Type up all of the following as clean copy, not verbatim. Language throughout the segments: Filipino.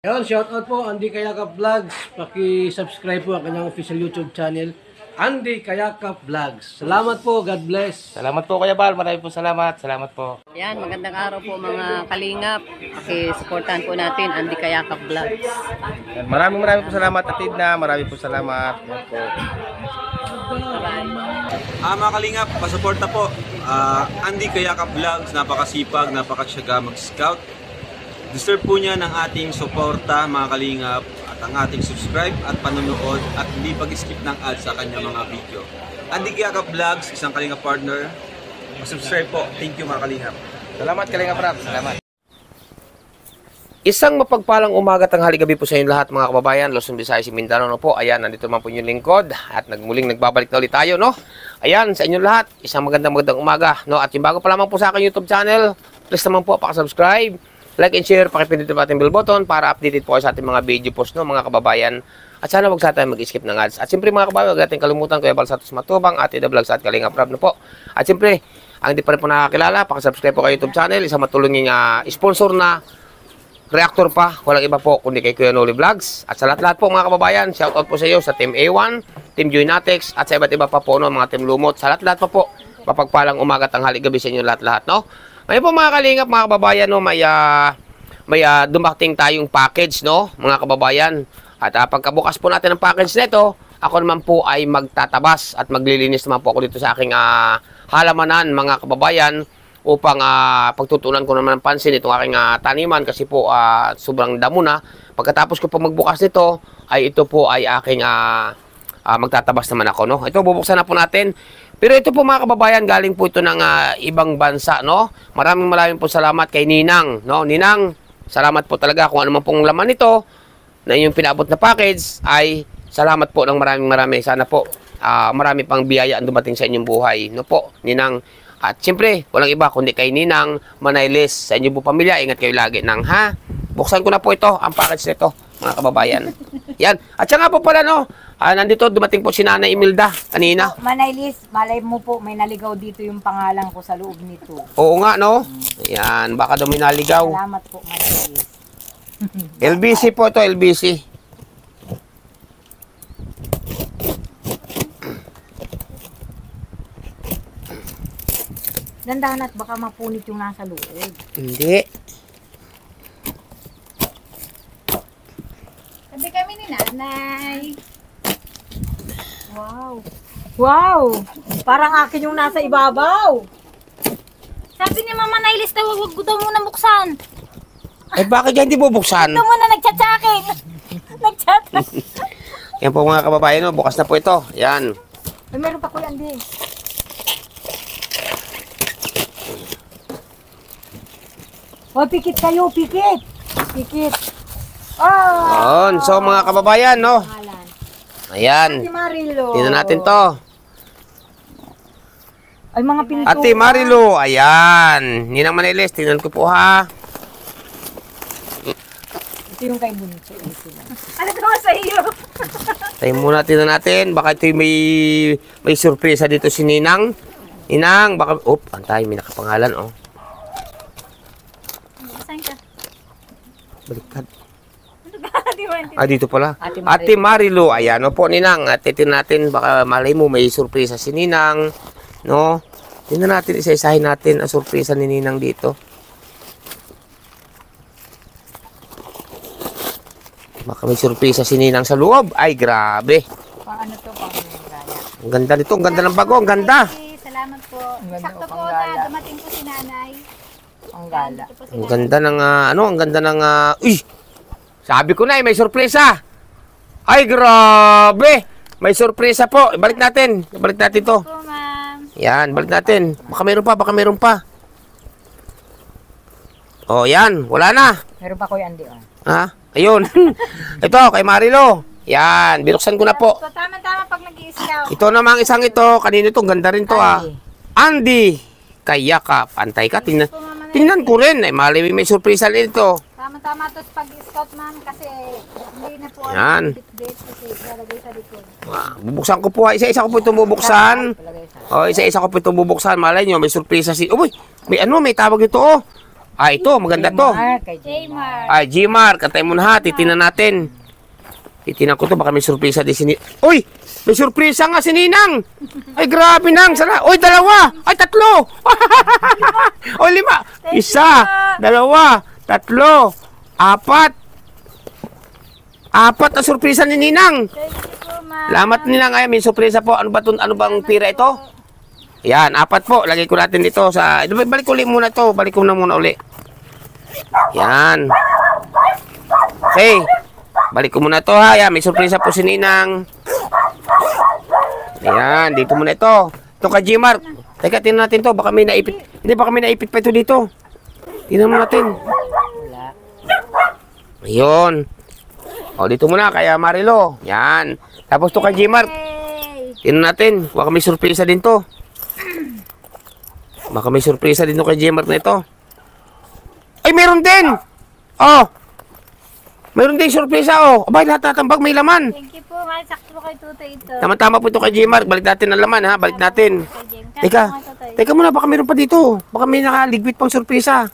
Yan, shoutout po Andy Kayakap Vlogs. Paki-subscribe po ang kanyang official YouTube channel, Andy Kayakap Vlogs. Salamat po, God bless. Salamat po Kuya Bal, maraming po salamat. Salamat po. Yan, magandang araw po mga kalingap. Paki-supportahan po natin Andy Kayakap Vlogs. Yan, maraming po salamat Atid na, maraming po salamat. Yan po. Mga kalingap, pasuporta po. Andy Kayakap Vlogs, napakasipag, napakasyaga mag-scout. Deserve po niya ng ating suporta mga kalingap at ang ating subscribe at panonood at hindi pag-skip ng ads sa kanya mga video. Andy Kayakap Vlogs, isang kalingap partner. Subscribe po. Thank you mga kalingap. Salamat Kalingap Rap, salamat. Isang mapagpalang umaga tanghali gabi po sa inyo lahat mga kababayan, Luzon, Visayas, Mindanao no po. Ayan, nandito naman po yung lingkod at muling nagbabalik na ulit tayo, no? Ayan, sa inyo lahat, isang magandang umaga, no? At yung bago pa lamang po sa aking YouTube channel, please naman po paka-subscribe, like and share, pakipindot po ating bell button para updated po kayo sa ating mga video post, no, mga kababayan. At sana wag sa tayo mag-skip ng ads. At siyempre mga kababayan, huwag natin kalimutan Kuya Bal Santos Matubang, Ate The Vlogs at Kalingap Rap no po. At siyempre, ang hindi pa rin po nakakilala, paka-subscribe po kayo YouTube channel, isang matulungin sponsor na reactor pa, walang iba po kundi kay Kuya Noli Vlogs. At sa lahat-lahat po mga kababayan, shoutout po sa iyo sa Team A1, Team Joynatex at sa iba't iba pa po no, mga Team Lumot. Sa lahat-lahat pa po, mapagpalang umaga tanghali gabi sa inyo lahat-lahat, no? Ngayon po mga kalingap, mga kababayan, no, may dumating tayong package, no, mga kababayan. At pagkabukas po natin ng package nito, ako naman po ay magtatabas at maglilinis naman po ako dito sa aking halamanan, mga kababayan, upang pagtutunan ko naman ng pansin itong aking taniman kasi po sobrang damo na. Pagkatapos ko po magbukas nito, ay ito po ay aking magtatabas naman ako, no. Ito bubuksan na po natin. Pero ito po mga kababayan, galing po ito ng ibang bansa, no. Maraming po salamat kay Ninang, no. Ninang, salamat po talaga kung ano man pong laman nito na inyong pinabot na package, ay salamat po ng marami. Sana po marami pang biyaya ang dumating sa inyong buhay, no po, Ninang. At siyempre, walang iba kundi kay Ninang Manayles. Sa inyong po pamilya, ingat kayo lagi nang buksan ko na po ito, ang package nito, mga kababayan. Yan. At siya nga po pala, no, nandito, dumating po si Nanay Imelda kanina. Manayles, malay mo po, may naligaw dito yung pangalan ko sa loob nito. Oo nga, no? Yan, baka daw may naligaw. Salamat po, Manayles. LBC po ito, LBC. Dandahan at baka mapunit yung nasa loob. Hindi. Sabi kami ni Nanay. Wow. Wow! Parang akin yung nasa ibabaw. Sabi ni Mama Nailis na huwag ko daw muna buksan. Ay, bakit yan hindi bubuksan? Ito muna nagchatsakin. Nagchat. Yan po mga kababayan, no? Bukas na po ito. Yan. Ay, meron pa ko yan din. Oh, pikit kayo, pikit. Pikit. Oh! So mga kababayan, no? Pangalan. Ayan. Ate Marilo. Tingnan natin to. Ay, mga pinito. Ate Marilo, ayan. Ninang Manayles, tingnan ko po ha. Ito yung kay Bunso. Ano ko sa iyo? Tayo muna, tingnan natin. Baka ito may surpresa dito si Ninang. Ninang, baka, antay, may nakapangalan, oh. Saan ka? Baliktad. Di Dito pala. Ate Ate Marilo, ayan, no po, Ninang. At titingnan natin, baka malay mo, may surpresa si Ninang. No? Tingnan natin, isa-isahin natin ang surpresa ni Ninang dito. Baka may surpresa si Ninang sa loob. Ay, grabe. Paano to? Paano yung gala? Ang ganda nito. Ang ganda ng bago. Ang ganda. Salamat po. Sakto Sakto po po na na dumating po si nanay. Ang gala. Ang ganda ng, ang ganda ng, uy! Sabi ko na, may surpresa. Ay, grabe. May surpresa po. Balik natin. Balik natin to. Po ma'am. Yan, balik natin. Baka meron pa. Oh, yan. Wala na. Meron pa ko yan di. Ha? Ayun. Ito, kay Marilo. Yan, binuksan ko na po. So tama-tama pag nag-i-scout. Ito namang isang ito. Kanino ito? Ganda rin to, Andy Kayakap. Antay ka. Tingnan ko rin. Ay, mali may surpresa rin ito. Tama-tama to pag-scout ma'am kasi hindi na po Yan. bit-bit kasi lalagay sa likod. Bubuksan ko po. Isa-isa ko po itong bubuksan. O, isa-isa ko po itong bubuksan. Malay nyo, may surpresa si... Uy, may tawag ito, oh. Ah, ito, maganda to. Jaymar. Ay, Gmar, katay mo na ha. Titinan natin. Titinan ko to, baka may surpresa din si Ninang. Uy! May surpresa nga si Ninang! Ay, grabe nang. Uy, dalawa! Ay, tatlo! O, 5. Isa, dalawa, tatlo, apat. Apat na surpresa ni Ninang. Thank you po, ma'am. Salamat Ninang. Ay, may surpresa po. Ano bang pira ito? Yan, apat po. Lagay ko natin dito sa... Balik ko ulit muna ito. Balik ko na muna ulit. Yan. Okay. Balik ko muna ito ha. Yan, may surpresa po si Ninang. Yan, dito muna ito. Ito kay Gmar. Teka, tingnan natin to. Baka may naipit. Hindi, baka may naipit pa ito dito. Tingnan mo natin. Ayun. O, dito muna kaya Marilo. Yan. Tapos to kay Gmar. Tingnan natin. Baka may surpresa din to. Baka may surpresa din to kay Gmar na ito. Ay, meron din! Oh! Meron din surpresa, oh. Abay, lahat natambag, may laman. Thank you po, ma'am. Sakto po kay Tutoy ito. Tama-tama po ito kay Gmar. Balik natin ang laman, ha? Balik natin. Teka, teka muna, baka meron pa dito. Baka may nakaligwit pang surpresa.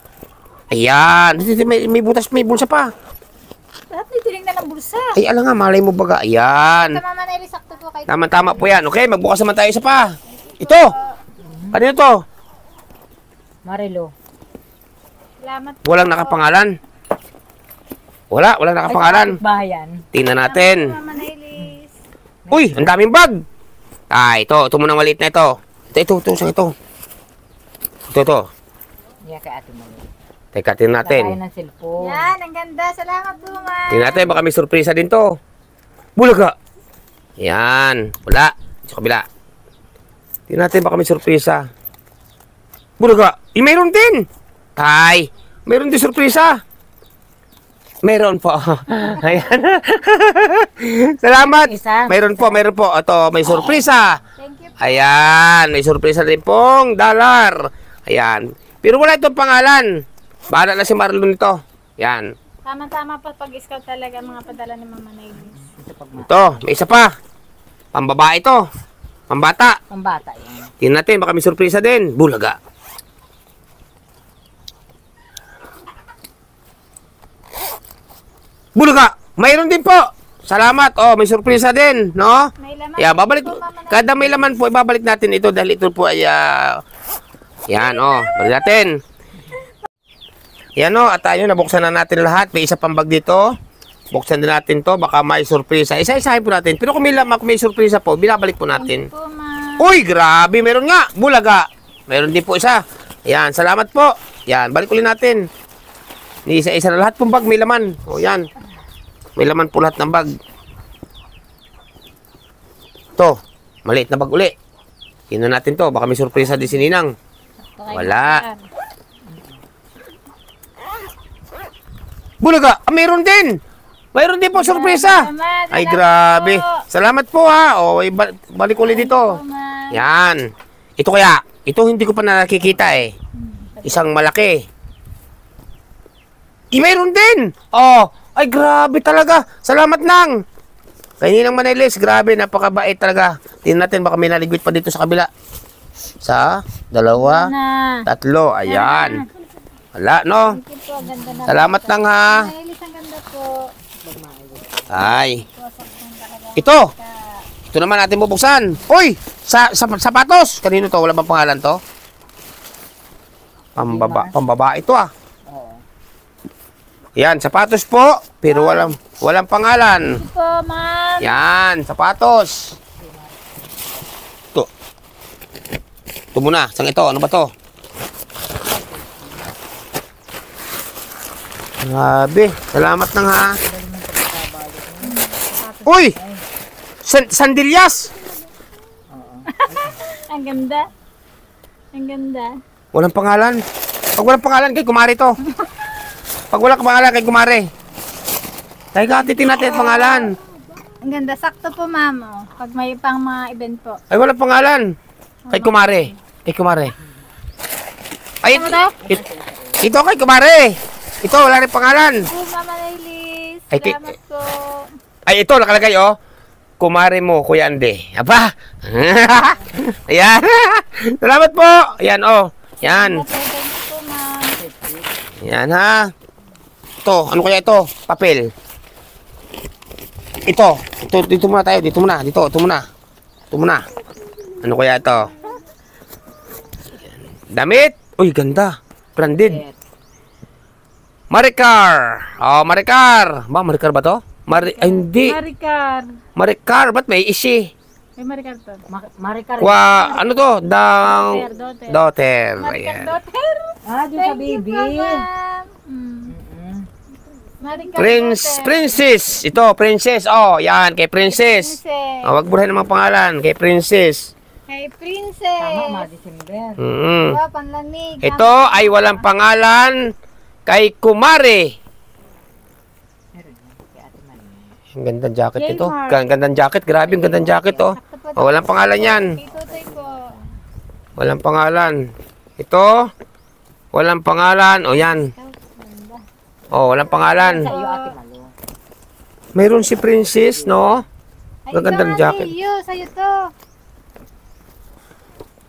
Ayan. May butas, may bulsa pa. Lahat may tinignan ng bulsa. Ay, ala nga, malay mo baga. Ayan. Ito, Mama Nelly, sakto po kay Tutoy. Tama-tama po yan. Okay, magbukas naman tayo isa pa. Ito. Ano ito? Marilo. Salamat po. Walang nakapangalan. Walang nakapangalan. Bayan. Tingnan natin. Mama Nelly. Uy, ang daming bag. Ah, ito muna maliit na ito. Ito, saan ito? Ito. Iya kay Ate Mali. Teka, tingnan natin. Kaya ng cellphone. Yan, ang ganda. Salamat po, ma'am. Tingnan natin, baka may surpresa din to. Bulaga. Yan, wala. Sa kabila. Tingnan natin, baka may surpresa. Bulaga. Mayroon din. Ay, mayroon din surpresa. Meron po. Ayan. Salamat. Isa. Meron po. Ito, may surpresa. Thank you. Ayan, may surpresa din pong dollar. Ayan. Pero wala itong pangalan. Bahala na si Marlon nito. Yan. Tama-tama po pag-scout talaga mga padala ni Mama Nelly. Ito, may isa pa. Pambabae ito. Pambata. Pambata yan. Tingnan natin, baka may surpresa din. Bulaga. Bulaga! Mayroon din po! Salamat! Oh, may surpresa din, no? May laman. Yeah, babalik. po, Mama Nelly. Kada may laman po, ibabalik natin ito dahil ito po ay... yan, oh. Balik natin. Yan, oh. At tayo, nabuksan na natin lahat. May isa pang bag dito. Buksan din natin to. Baka may surpresa. Isa-isahin po natin. Pero kung may surpresa po, binabalik po natin. Po, ma'am. Uy, grabe, meron nga. Bulaga. Meron din po isa. Yan, salamat po. Yan, balik ulit natin. Isa-isa na lahat pong bag, may laman. O, yan. May laman po lahat ng bag. To, maliit na bag uli. Tingnan natin to. Baka may surpresa din si Ninang. Wala. Bulaga, meron din. Mayroon din po surpresa. Salamat, Ay, salamat grabe. po. Salamat po ha. O, balik ulit dito. Ma'am. Yan. Ito kaya, ito hindi ko pa nakikita eh. Isang malaki. Mayroon din. Oh, ay grabe talaga. Salamat nang. Kay Ninang Manelis, grabe, napakabait talaga. Tingnan natin, baka may naligwit pa dito sa kabila. Sa, dalawa, tatlo. Ayan. Wala, no? Thank you po, ang ganda na. Salamat nang ha. Mama Nelly, ang ganda po. Ay. Ito. Ito naman natin bubuksan. Uy! Sapatos! Kanino to? Wala bang pangalan to? Pambaba ito ah. Yan, sapatos po. Pero walang pangalan. Thank you po, ma'am. Yan, sapatos. Ito. Ito muna. Saan ito? Ano ba to? Grabe. Salamat nang ha. Uy! Sandilyas! Ang ganda. Ang ganda. Walang pangalan. Pag walang pangalan, kay kumare to. Pag walang pangalan, kay kumare. Tayo ka, titin natin ang pangalan. Ang ganda. Sakto po, ma'am. Oh. Pag may pang mga event po. Ay, walang pangalan. Kay kumare. Kay kumare. Ay, ito kay kumare. Ito, wala rin pangalan. Oh, Mama Nelly. Ay, Salamat po. Ay, ito, nakalagay, oh. Kumare mo, Kuya Ande. Aba! Ayan. Salamat po. Ayan, oh. Yan. Thank you po, ma'am. Yan ha. Ito, ano kaya ito? Papel. Ito, dito muna tayo, dito muna. Ano kaya ito? Damit. Uy, ganda. Branded. Maricar. Oh, Maricar. Maricar ba to? Ay, hindi. Maricar. Ba't may isi? Maricar to. Ano to? Daughter. Ayan. Di sa baby. Princess. Ito, princess. Oh, yan. Kay princess. Oh, wag burahin ang mga pangalan. Kay princess. Hey, princess. Tama, December. Wow, panlamig. Ito ay walang pangalan. Kay Kumare. Ang gandang jacket ito. Gandang jacket. Grabe, ang gandang jacket oh. Oh, walang pangalan yan. Itutoy po. Walang pangalan. Ito. Walang pangalan. O yan. Oh, walang pangalan. Mayroon si princess, no? Gagandang jacket. Sa'yo to.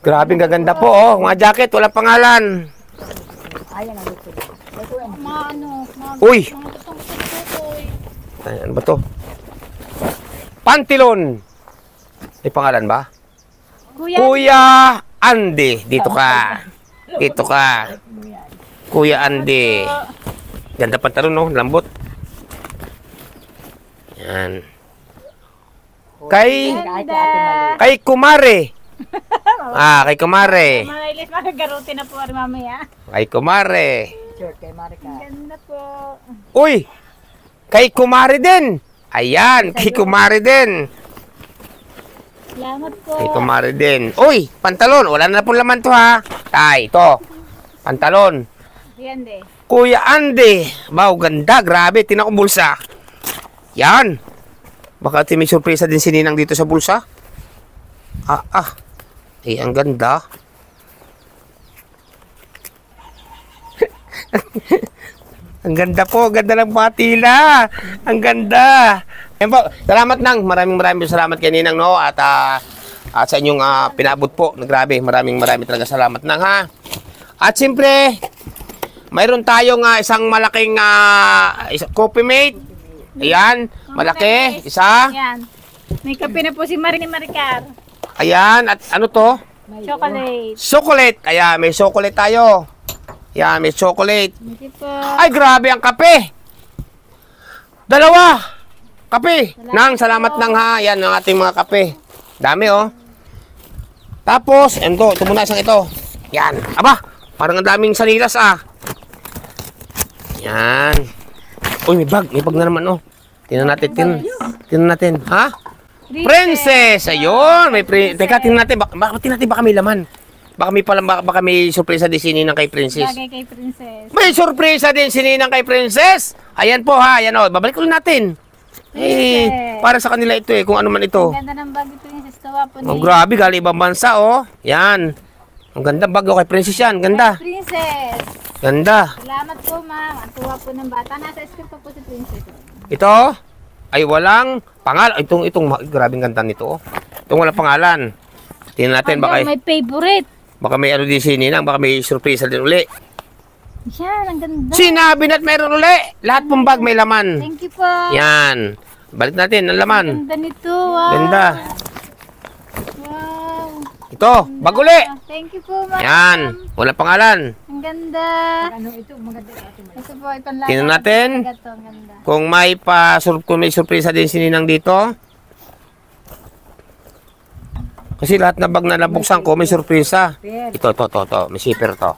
Grabe, ang gaganda po, oh. Mga jacket, walang pangalan. Uy! Ano ba to? Pantilon. May pangalan ba? Kuya Andy. Dito ka. Kuya Andy. Ganda pantalon, no? Lambot. Yan. Kay Kumare. Kay Kumare. Malilis, makagaruti na po mamaya. Kay Kumare. Ganda po. Uy! Kay Kumare din. Ayan, kay Kumare din. Salamat po. Kay Kumare din. Uy, pantalon. Wala na po laman to ha. Ito. Pantalon. Yan de. Kuya Andy. Wow, ganda. Grabe. Tingnan ko bulsa. Yan. Baka may surpresa din si Ninang dito sa bulsa. Ang ganda. Ang ganda po. Ganda ng patila. Ang ganda. Ayan po. Salamat nang. Maraming salamat kay Ninang, no? At sa inyong pinabot po. Grabe. Maraming talaga salamat nang, ha? At siyempre, mayroon tayong isang malaking coffee mate. Ayan. Malaki. Isa. Yan. May kape na po si Maricar. Ayan. At ano to? Chocolate. Chocolate. Ayan. May chocolate tayo. Ayan. May chocolate. Hindi po. Ay, grabe ang kape. Dalawa. Kape. Salamat nang ha. Ayan ang ating mga kape. Dami oh. Tapos, ito muna isang ito. Yan. Aba, parang ang daming sanilas Yan. Uy, may bag na naman oh. Tingnan natin. Ha? Princess. Ayun. Teka, tingnan natin. Baka may laman. Baka may surpresa din si Ninang kay Princess. Bagay kay Princess. May surpresa din si Ninang kay Princess. Ayan po ha. Ayan oh. Babalik ulit natin. Para sa kanila ito kung ano man ito. Ganda ng bag ito yung sistawa po Oh, grabe, galing ibang bansa oh. Yan. Ang ganda bago kay Princess yan. Ganda. Princess. Ganda. Salamat po, ma'am. Ang tuwa po ng bata. Nasa school po si Princess. Ito ay walang pangalan. Itong grabing ganda nito oh. Itong walang pangalan. Tingnan natin May favorite. baka may ano din si Ninang, baka may surpresa din uli. Yan, ang ganda. Sinabi na't meron uli. Lahat pong bag may laman. Thank you po. Yan. Balik natin ang laman. Ganda nito. Wow. Ganda. Wow. Ito, bag uli. Thank you po, ma'am. Yan. Walang pangalan. Ang ganda. Ito po, ipanlala. Tingnan natin. Ito, ang ganda. Kung may surpresa din si Ninang dito. Kasi lahat na bag na nabuksan ko, may surpresa. Ito. May zipper to.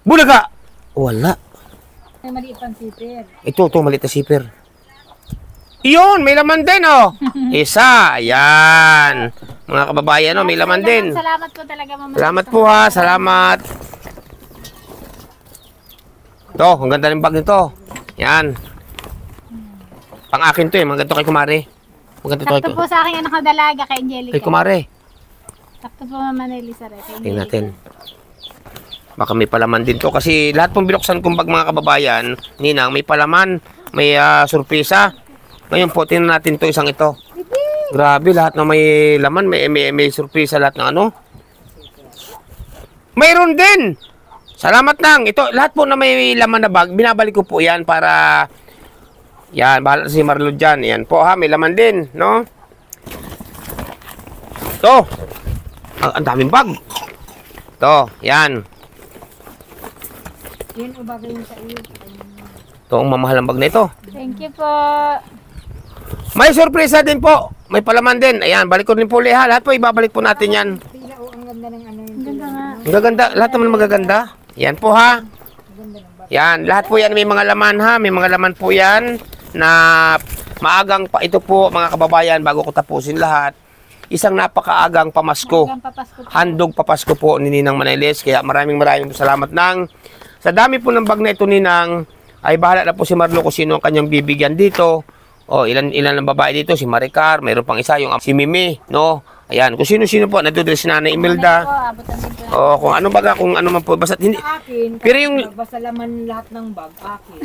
Bulaga! Wala. May maliit pang sipir. Ito, maliit na zipper. Iyon, may laman din, oh. Isa, ayan. Mga kababayan, oh, may laman din. Salamat po talaga, ma'am. Salamat po, ha. Salamat. Ito, ang ganda ng bag nito. Yan. Pang akin to, Mga ganito kay Kumare. Maganda to. Sakto po sa aking anak na dalaga kay Angelica. Kay Kumare. Sakto po, Mama Nelisa rin. Tingnan natin. Baka may palaman din to. Kasi lahat pong binuksan kong bag, mga kababayan, Ninang, may palaman. May surpresa. Ngayon po, tingnan natin to isang ito. Grabe, lahat na may laman. May surpresa lahat ng ano. Mayroon din! Salamat nang. Ito, lahat po na may laman na bag, binabalik ko po yan para... Yan, bahala si Marlo dyan. Yan po ha, may laman din, no? Ito. Ang daming bag. Ito, yan. Yan o bagay mo sa iyo. Ito ang mamahalang bag na ito. Thank you po. May sorpresa din po. May palaman din. Ayan, balik ko rin po ha. Lahat po ibabalik po natin yan. Pila o ang ganda ng ano yun. Ganda nga. Ang gaganda. Lahat naman magaganda. Yan po ha. Yan. Lahat po yan may mga laman ha. May mga laman po yan na maagang pa. Ito po mga kababayan bago ko tapusin lahat. Isang napakaagang pamasko. Hanggang papasko po. Handog papasko po ni Ninang Manailes. Kaya maraming salamat nang. Sa dami po ng bag na ito Ninang, ay bahala na po si Marlo kung sino ang kanyang bibigyan dito. O ilan ang babae dito, si Maricar, mayroon pang isa yung si Mimi, no? Ayan, kung sino-sino po, nandun si Nanay Imelda. Abutan din po. O kung ano ba kung ano man po, basta hindi. Akin, Pero yung basta laman lahat ng bag, akin.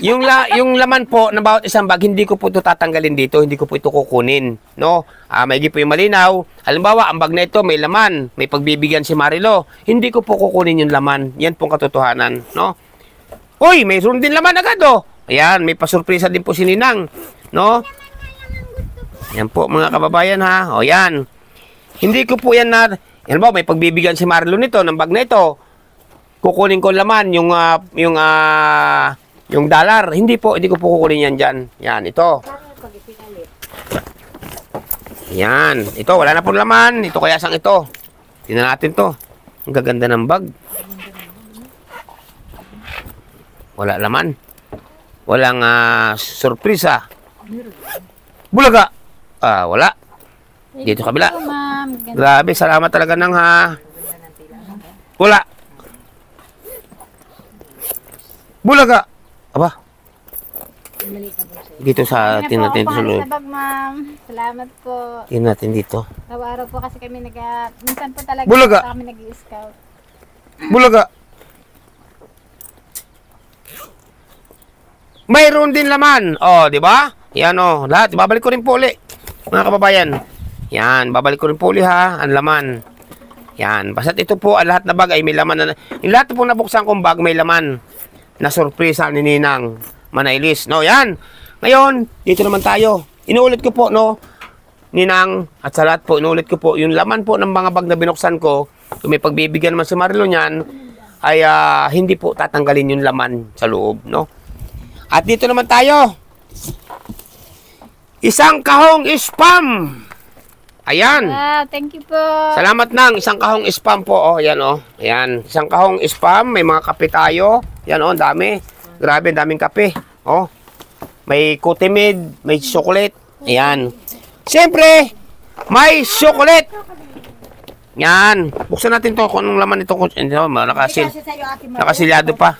yung laman po na bawat isang bag, hindi ko po ito tatanggalin dito, hindi ko po ito kukunin, no? Maigi po yung malinaw. Halimbawa, ang bag na ito may laman, may pagbibigyan si Marilo, hindi ko po kukunin yung laman. Yan pong katotohanan, no? Uy, mayroon din laman agad, oh. Ayan, may pasurpresa din po si Ninang, no? Yan po mga kababayan ha. O yan. Hindi ko po yan na, yan ba, may pagbibigyan si Marlo nito ng bag na ito. Kukunin ko laman yung dollar. Hindi po, hindi ko po kukunin yan dyan. Yan, ito. Yan, ito, wala na po laman. Ito kaya sang ito. Tingnan natin to. Ang gaganda ng bag. Wala laman. Walang sorpresa. Bulaga. Wala. Dito kabila. Po, ma'am. Ganda. Grabe, salamat talaga nang ha. Wala. Bulaga. Aba. Dito sa Ano po, tingnan natin panghalos sa na bag, ma'am. Salamat po. tingnan natin dito. Araw-araw po kasi kami minsan po talaga Bulaga. kami nag-i-scout. Bulaga. Mayroon din laman. Oh, di ba? Yan oh, lahat. Babalik ko rin po uli. Mga kababayan. Yan, babalik ko rin po uli ha. Ang laman. Yan. Basta't ito po, lahat na bag ay may laman na. Yung lahat po nabuksan kong bag may laman. Na sorpresa ni Ninang Manailes. No, yan. Ngayon, dito naman tayo. Inuulit ko po, no. Ninang, at sa lahat po, inuulit ko po. Yung laman po ng mga bag na binuksan ko, kung may pagbibigyan naman si Marlo niyan, ay hindi po tatanggalin yung laman sa loob, no. At dito naman tayo. Isang kahong spam. Ayan. Wow, thank you po. Salamat nang. Isang kahong spam po. Oh, ayan oh. Ayan. Isang kahong spam. May mga kape tayo. Ayan oh, dami. Grabe, daming kape. Oh. May Cotemid. May chocolate. Ayan. Siyempre, may chocolate. Yan. Buksan natin to kung anong laman ito. Nakasilyado pa.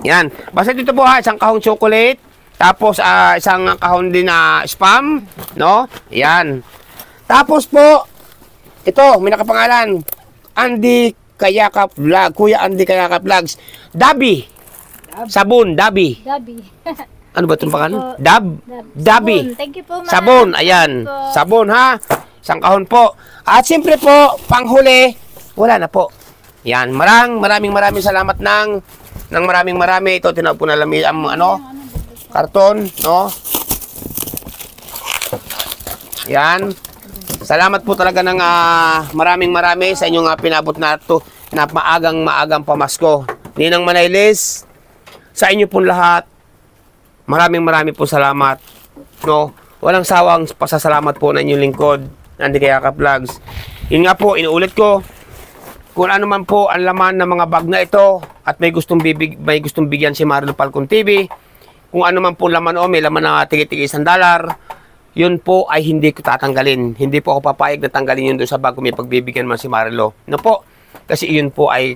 Yan. Basta dito po ha, isang kahong chocolate, tapos isang kahon din na spam, no? Yan. Tapos po, ito, may nakapangalan, Andy Kayakap Vlog, Kuya Andy Kayakap Vlogs, Dabi. Sabon, Dabi. Gabi. Ano ba itong pangalan? Dabi. Sabon. Thank you po, ma'am. Sabon, ayan. Po. Sabon ha. Isang kahon po. At siyempre po, panghuli, wala na po. Yan, maraming salamat ng maraming. Ito, tinawag po na lang karton, no? Yan. Salamat po talaga ng maraming sa inyong pinabot na ito na maagang pamasko. Ninang Manailes, sa inyo po lahat, maraming po salamat, no? Walang sawang pasasalamat po na inyong lingkod, Andy Kayakap Vlogs. Yun nga po, inuulit ko, kung ano man po ang laman ng mga bag na ito at may gustong bigyan si Marlo Falcon TV, kung ano man po laman o may laman na tigi-tigi $1, yun po ay hindi ko tatanggalin. Hindi po ako papayag na tanggalin yun doon sa bag kung may pagbibigyan man si Marlo. No po? Kasi yun po ay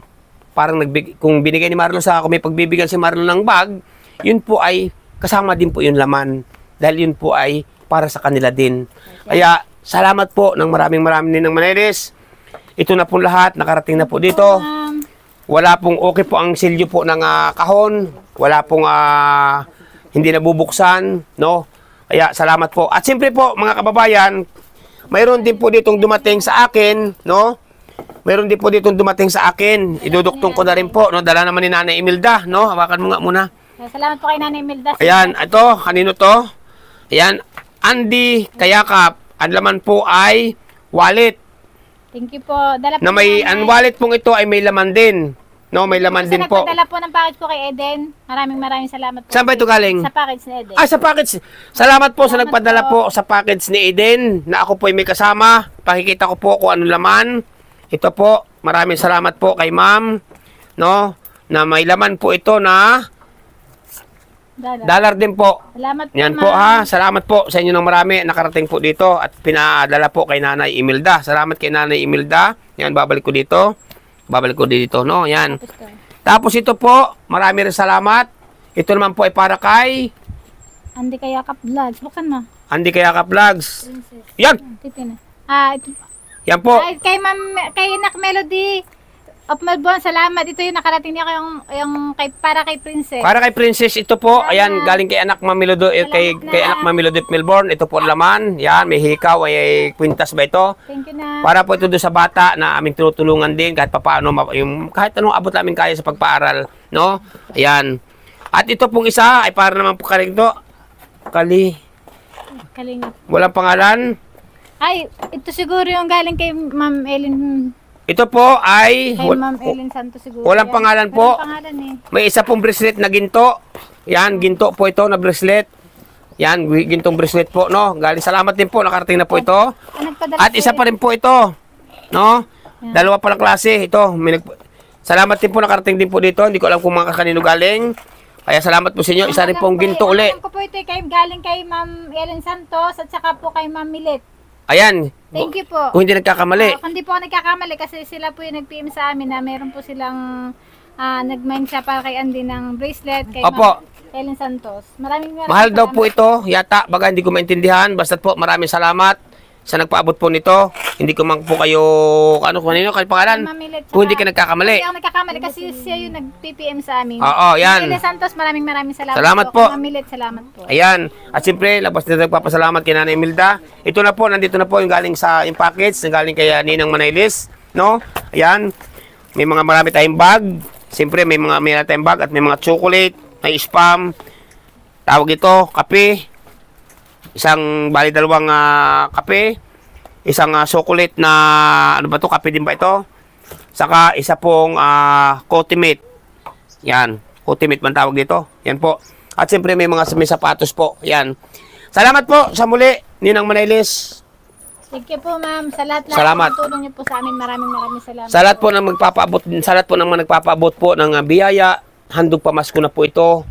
parang kung binigay ni Marlo sa kung may pagbibigyan si Marlo ng bag, yun po ay kasama din po yung laman. Dahil yun po ay para sa kanila din. Kaya salamat po ng maraming din ng Manailes. Ito na po lahat, nakarating na po dito. Wala pong okay po ang silyo po ng kahon. Wala pong hindi nabubuksan, no? Kaya salamat po. At siyempre po, mga kababayan, mayroon din po ditong dumating sa akin, no? Meron din po dito dumating sa akin. Iduduktong ko na rin po. No? Dala naman ni Nanay Imelda. No? Hawakan mo nga muna. Salamat po kay Nanay Imelda. Ayan, ito. Kanino to? Ayan. Andy Kayakap. Ang laman po ay wallet. Thank you po. Dala po Na may, Nanay. ang wallet pong ito ay may laman din. No, may laman din po. Nagpadala po ng package po kay Eden. Maraming salamat po. Saan ba ito galing? Sa package ni Eden. Ah, sa package. Salamat po sa Salamat nagpadala po sa package ni Eden na ako po ay may kasama. Pakikita ko po kung ano laman. Ito po, maraming salamat po kay ma'am. No, na may laman po ito na dollar din po. Salamat po, Yan po ha. Salamat po sa inyo ng marami. Nakarating po dito at pinadala po kay Nanay Imelda. Salamat kay Nanay Imelda. Yan, babalik ko dito. Babalik ko dito, no? Yan. Tapos ito po, marami rin salamat. Ito naman po ay para kay Andy Kayakap Vlogs. Bukan mo. Andy Kayakap Vlogs. Yan. Titin. Ito. Yan po. Ay, kay Nak Melody of Melbourne, salamat. Ito yung nakarating niya yung para kay Princess. Para kay Princess, ito po. Ayan, galing kay anak Mamilodo, kay anak Mamilodo of Melbourne. Ito po ang laman. Yan, may hikaw, ay kwintas ba ito? Thank you na. Para po ito doon sa bata na aming tinutulungan din kahit papaano, kahit anong abot namin kaya sa pagpaaral. No? Ayan. At ito pong isa ay para naman po kaling ito. Kalingap. Walang pangalan. Ay, ito siguro yung galing kay Ma'am Ellen. Ito po ay Kay Ma'am Ellen Santos siguro. walang yan. pangalan po. Walang pangalan eh. May isa pong bracelet na ginto. Yan, ginto po ito na bracelet. Yan, gintong bracelet po, no? Galing, salamat din po, nakarating na po ito. Nagpadala At isa pa rin po ito, no? Dalawa palang klase, ito. Salamat din po, nakarating din po dito. Hindi ko alam kung mga kanino galing. Kaya salamat po sa inyo. Isa rin pong ginto uli. Alam ko po ito galing kay Ma'am Ellen Santos at saka po kay Ma'am Milet. Ayan. Thank you po. Kung hindi nagkakamali. Hindi po ako nagkakamali kasi sila po yung nag-PM sa amin na meron po silang nag-mind siya para kay Andy ng bracelet kay Opo. Ma'am Ellen Santos. Maraming Mahal daw salamat. po ito, yata, baga hindi ko maintindihan. Basta po, maraming salamat sa nagpaabot po nito. Hindi ko man po kayo, ano kung ano kayo pangalan? Ma'am Milet, Kung hindi ka nagkakamali. Hindi ako nagkakamali kasi siya yung nag-PPM sa amin. Oo, yan. Ma'am Ellen Santos, maraming salamat. Salamat po. Ma'am Milet, salamat po. Ayan. At siyempre, labas na nagpapasalamat kay Nanay Imelda. Ito na po, nandito na po yung galing sa yung package, yung galing kay Ninang Manailis. No? Ayan. May mga marami tayong bag. Siyempre, may tayong bag at may mga chocolate, may spam. Tawag ito, kape. Isang, bali dalawang kape. Isang chocolate na, ano ba to, kape din ba ito? Saka isa pong Cotimate. Yan, Cotimate man tawag dito. Yan po. At siyempre may may sapatos po. Yan. Salamat po sa muli, Ninang Manailis. Thank you po, ma'am. Sa lahat Salamat. ng tulong niyo po sa amin, maraming salamat. Sa lahat po ng magpapaabot, sa lahat po ng mga nagpapaabot po ng biyaya, handog pamasko na po ito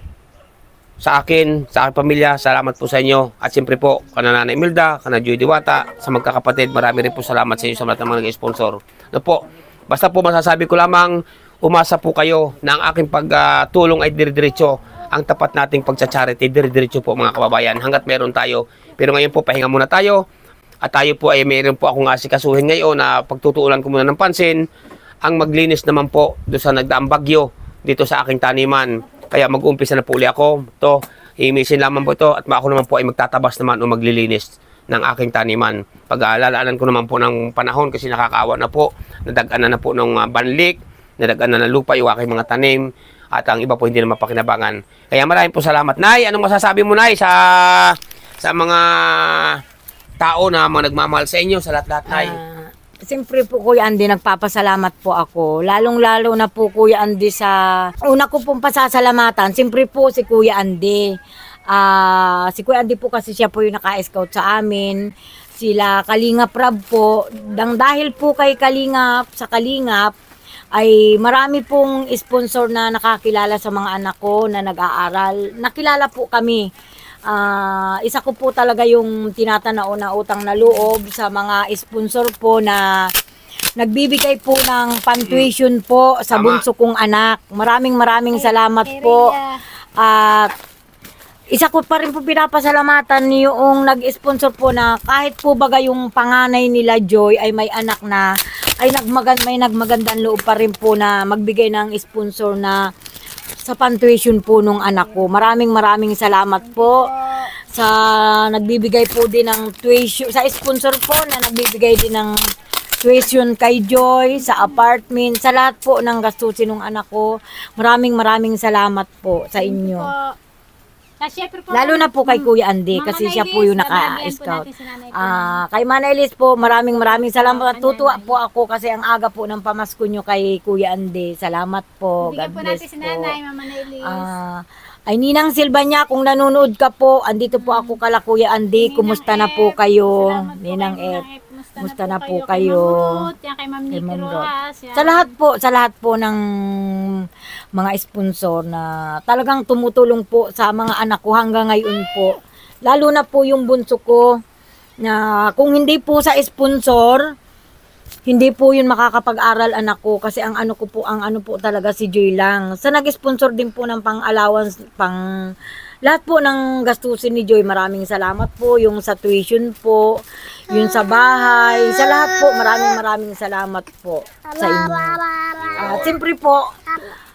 sa akin, sa aking pamilya. Salamat po sa inyo. At siyempre po, kana Nanay Imelda, kana Joy Diwata, sa magkakapatid, marami rin po salamat sa inyo sa lahat ng mga nag-sponsor. No po, basta po masasabi ko lamang, umasa po kayo na ang aking pagtulong ay dire-diretso. Ang tapat nating pagsa-charity, dire-diretso po mga kababayan, hanggat meron tayo. Pero ngayon po, pahinga muna tayo. At tayo po ay mayroon po akong asikasuhin ngayon na pagtutuulan ko muna ng pansin. Ang maglinis naman po doon sa nagdaang bagyo dito sa aking taniman. Kaya mag-umpisa na po uli ako. Ito, imisin lamang po ito at ako naman po ay magtatabas naman o maglilinis ng aking taniman. Pag-aalaan ko naman po ng panahon kasi nakakaawa na po. Nadagan na po ng banlik, nadagan na ng lupa yung aking mga tanim at ang iba po hindi na mapakinabangan. Kaya maraming po salamat. Nay, anong masasabi mo, Nay, sa mga tao na mga nagmamahal sa inyo, sa lahat-lahat, Nay? Siyempre po, Kuya Andy, nagpapasalamat po ako. Lalong-lalo na po, Kuya Andy, sa una ko pong pasasalamatan. Siyempre po si Kuya Andy. Si Kuya Andy po kasi siya po yung naka-scout sa amin. Sila Kalingap Rab po. Dahil po kay Kalingap, sa Kalingap, ay marami pong sponsor na nakakilala sa mga anak ko na nag-aaral. Nakilala po kami. Isa ko po talaga yung tinatanaw na utang na loob sa mga sponsor po na nagbibigay po ng pan-tuition po sa bunso kong anak. Maraming salamat po. At isa ko pa rin po pinapasalamatan yung nag-sponsor po na kahit po baga yung panganay nila Joy ay may anak na ay may nagmagandang loob pa rin po na magbigay ng sponsor na sa pan-tuition po nung anak ko. Maraming salamat po sa nagbibigay po din ng tuition, sa sponsor po na nagbibigay din ng tuition kay Joy, sa apartment, sa lahat po ng gastusin ng anak ko. Maraming salamat po sa inyo. Syempre po, Lalo na po kay Kuya Andy Mama kasi siya po Nailis, yung babayan po naka-scout. natin si Nanay Puma. Kay Manailis po, maraming salamat. Tutuwa po ako kasi ang aga po ng pamasko nyo kay Kuya Andy. Salamat po. Bigyan God po bless natin si po. Nanay, Mama Nailis. Ay Ninang Silvania, kung nanonood ka po, andito po ako kala Kuya Andy. Kumusta na po kayo? Salamat po Ninang kay F. Kumusta na po Kay kayo? Ma'am Ruth, yan kay Ma'am Kay Nikki Ma'am Ruth. Rojas. Yan. Sa lahat po ng mga sponsor na talagang tumutulong po sa mga anak ko hanggang ngayon po. Lalo na po yung bunso ko na kung hindi po sa sponsor, hindi po yun makakapag-aral anak ko kasi ang ano po talaga si Joy lang. Sa nag-sponsor din po ng pang-allowance, lahat po ng gastusin ni Joy, maraming salamat po. Yung sa tuition po, yung sa bahay, sa lahat po, maraming salamat po sa inyo. Siyempre po,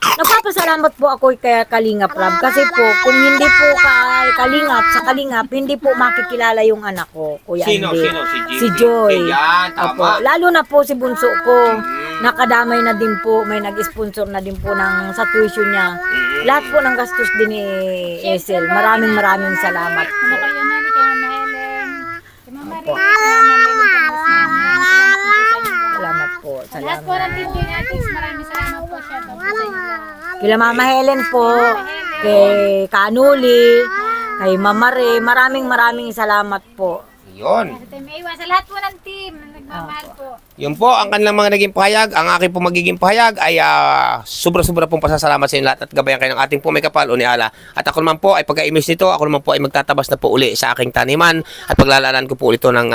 nagpapasalamat po ako kay Kalingap Rab kasi po, kung hindi po kay Kalingap, hindi po makikilala yung anak ko, Kuya Andy. Si Joy. Yan, Opo. tama. Lalo na po si bunso ko. Nakadamay na din po, may nag-sponsor na din po sa tuition niya. Lahat po ng gastos din ni Esel. Maraming salamat po. Ano kayo, Mami, kay Mama Helen. Kay Mama Opo. Rita, kay Mama Helen, kay Mas Mami. Salamat po sa inyo. Salamat po. Lahat po ng team Joy natin, maraming salamat po siya. Sa inyo lahat. Kila Mama Helen po, kay Kanuli, kay Mama Re, maraming salamat po. Yun. Sa Team Ewa, sa lahat po ng team na nagmamahal po. Yun po ang kanilang mga naging pahayag. Ang aking po magiging pahayag ay sobra-sobra pong pasasalamat sa inyo lahat at gabayan kayo ng ating po may kapal o ni Ala. At ako naman po ay pagka-imis nito, ako naman po ay magtatabas na po uli sa aking taniman at paglalaanan ko po ito ng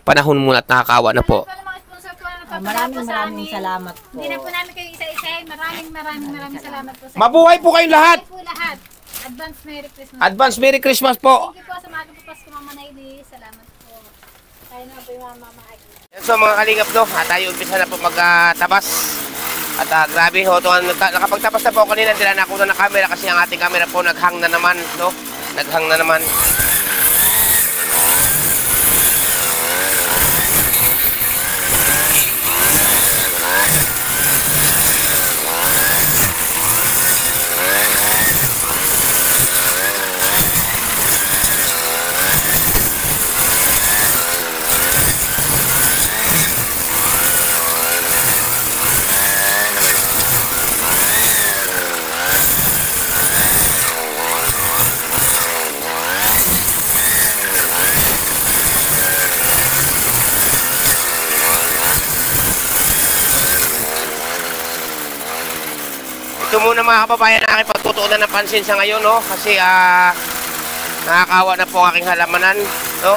panahon muna at nakakawa na po. Sa mga sponsor po na nagpapala Maraming po sa amin. salamat po. Hindi na po namin kayo isa-isahin. Maraming salamat po sa inyo. Mabuhay po kayong lahat! Mabuhay po lahat. Advance Merry Christmas. Advance Merry Christmas po! Thank you po sa mga Pasko Mama Nailis. Salamat po. Tayo na po yung Mama Agi. So mga kalingap no, tayo umpisa na po magtabas. At grabe ho, nakapagtabas na po ako kanina, dila na ako ng camera kasi ang ating camera po naghang na naman, no? Naghang na naman. Ito muna mga kababayan na aking pagtutuunan ng pansin sa ngayon, no? Kasi nakakawa na po ang aking halamanan, no?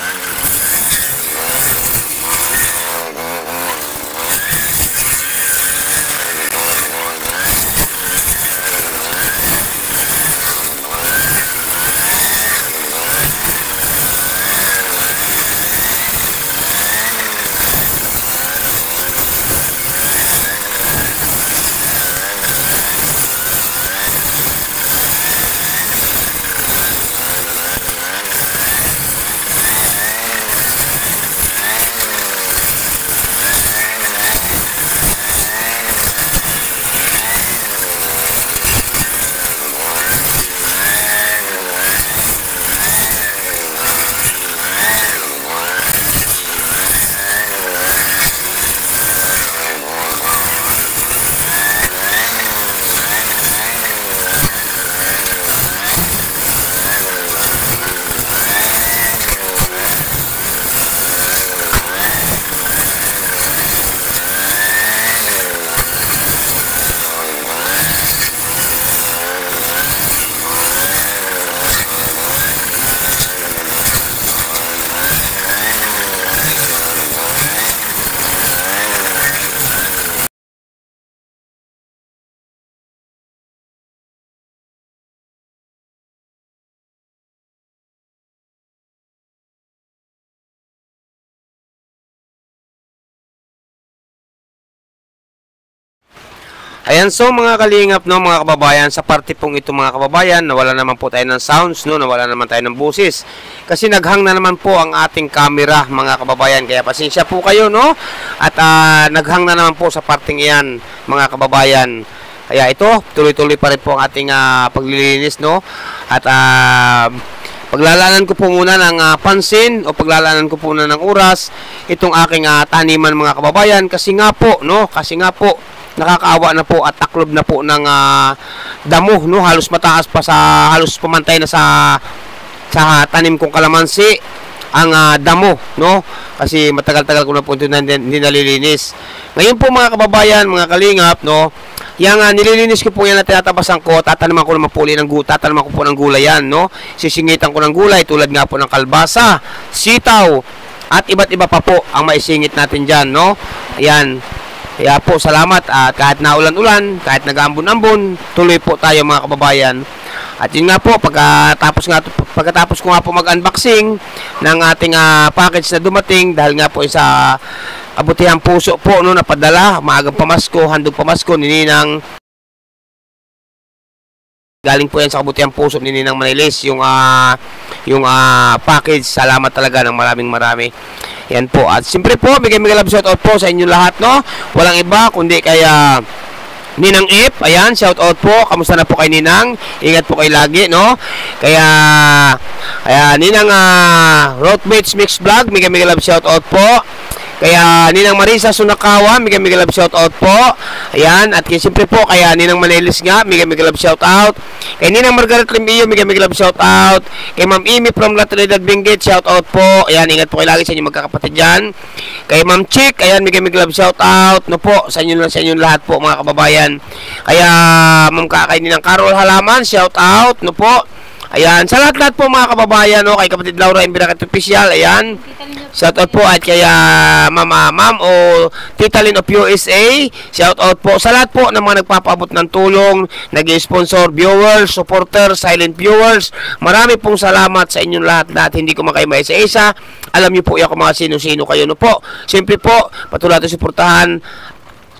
Ayan, so mga kalingap, no, mga kababayan, sa parte pong ito mga kababayan, nawala naman po tayo ng sounds, no, nawala naman tayo ng busis. Kasi naghang na naman po ang ating camera, mga kababayan. Kaya pasensya po kayo, no? At naghang na naman po sa parting iyan, mga kababayan. Kaya ito, tuloy-tuloy pa rin po ang ating paglilinis, no? At paglalanan ko po muna ng pansin o paglalanan ko po muna ng oras itong aking taniman, mga kababayan, kasi nga po, no? Kasi nga po nakakaawa na po at taklob na po ng damo, no? Halos mataas pa halos pumantay na sa tanim kong kalamansi ang damo, no? Kasi matagal-tagal ko na po ito hindi nalilinis. Ngayon po mga kababayan, mga kalingap, no? Yang nililinis ko po yan na tinatabasan ko, tatanaman ko naman po tatanaman ko po ng gulay yan, no? Sisingitan ko ng gulay tulad nga po ng kalbasa, sitaw, at iba't iba pa po ang maisingit natin dyan, no? Ayan. Kaya po, salamat. At kahit naulan-ulan, kahit nag-ambon-ambon, tuloy po tayo mga kababayan. At yun nga po, pagkatapos ko nga po mag-unboxing ng ating package na dumating, dahil nga po sa kabutihang puso po, no, napadala, maagang pamasko, handog pamasko ni Ninang. Galing po yan sa kabutihang puso ni Ninang Manilis, yung package. Salamat talaga ng marami. Yan po. At siyempre po, bigay love shoutout po sa inyo lahat, no? Walang iba kundi kaya Ninang Ip. Ayan, shoutout po. Kamusta na po kay Ninang? Ingat po kayo lagi, no? Kaya Ninang Roadmates Mix Vlog, bigay love shoutout po. Kaya Ninang Marisa Sunakawa, mega love shoutout po. Ayan, at siyempre po kaya Ninang Manilis nga, mega love shoutout. Kay Ninang Margaret Limillo, mega love shoutout. Kay Ma'am Amy from La Trinidad Benguet, shoutout po. Ayan, ingat po kayo lagi sa inyo magkakapatid dyan. Kay Ma'am Chick, ayan, mega love shoutout. No po, sa inyo lahat po mga kababayan. Kaya Ma'am Kakay Ninang Carol Halaman, shoutout. No po. Ayan, sa lahat po mga kababayan, no, kay kapatid Laura Imbiracat Official, ayan, shoutout po. At kaya ma'am o Tita Lynn of USA, shoutout po sa lahat po ng mga nagpapaabot ng tulong, nag-sponsor, viewers, supporters, silent viewers. Marami pong salamat sa inyong lahat, hindi ko makayo maisa-isa. Alam niyo po yung mga sino-sino kayo, no po. Siyempre po, patuloy natin suportahan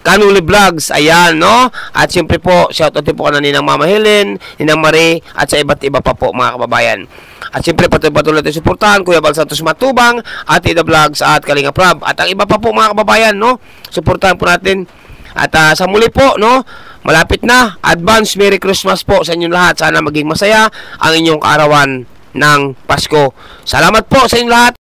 Kanuli Vlogs, ayan, no? At siyempre po, shoutout din po ka na Ninang Mama Helen, Ninang Marie, at sa iba't iba pa po mga kababayan. At siyempre patuloy natin suportahan Kuya Bal Santos Matubang, at Ida Vlogs, at Kalinga Prab, at ang iba pa po mga kababayan, no? Suportahan po natin. At sa muli po, no? Malapit na, advance Merry Christmas po sa inyong lahat. Sana maging masaya ang inyong kaarawan ng Pasko. Salamat po sa inyong lahat.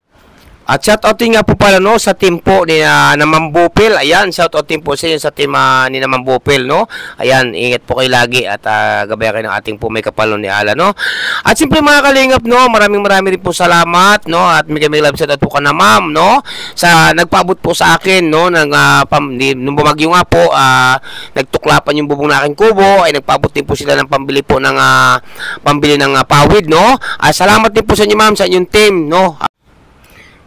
At shoutout nga po pala, no, sa team po ni Ma'am Bupil. Ayan, shoutout din po sa inyo sa team ni Ma'am Bupil, no. Ayan, ingat po kayo lagi at gabayan kayo ng ating po may kapalo ni Ala, no. At siyempre mga kalingap, no, maraming rin po salamat, no. At may love shoutout po ka na ma'am, no, sa nagpaabot po sa akin, no, nung bumagyo nga po, nagtuklapan yung bubong na aking kubo, ay nagpaabot din po sila ng pambili po ng pawid, no. Salamat din po sa inyo ma'am, sa inyong team, no.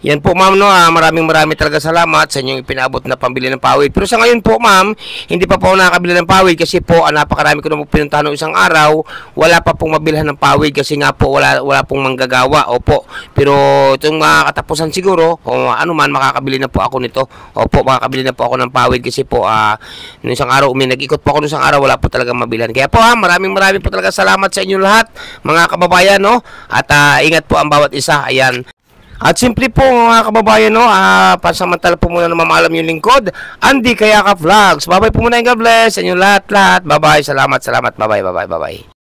Yan po ma'am, no, maraming talaga salamat sa inyong ipinabot na pambili ng pawid. Pero sa ngayon po ma'am, hindi pa po ako nakakabili ng pawid kasi po napakarami ko na pinuntahan ng isang araw, wala pa pong mabilhan ng pawid kasi nga po wala pong manggagawa. Opo. Pero itong katapusan siguro, o ano man, makakabili na po ako nito. Opo, makakabili na po ako ng pawid kasi po nung isang araw, nag-ikot po ako nung isang araw, wala po talaga mabilhan. Kaya po maraming po talaga salamat sa inyo lahat, mga kababayan, no? At ingat po ang bawat isa. Ayan. At simple po mga kababayan, no, pansamantala po muna na mamalam yung lingkod, Andy Kayaka Vlogs. Bye-bye po muna, God bless sa inyo lahat. Bye-bye, salamat, bye-bye.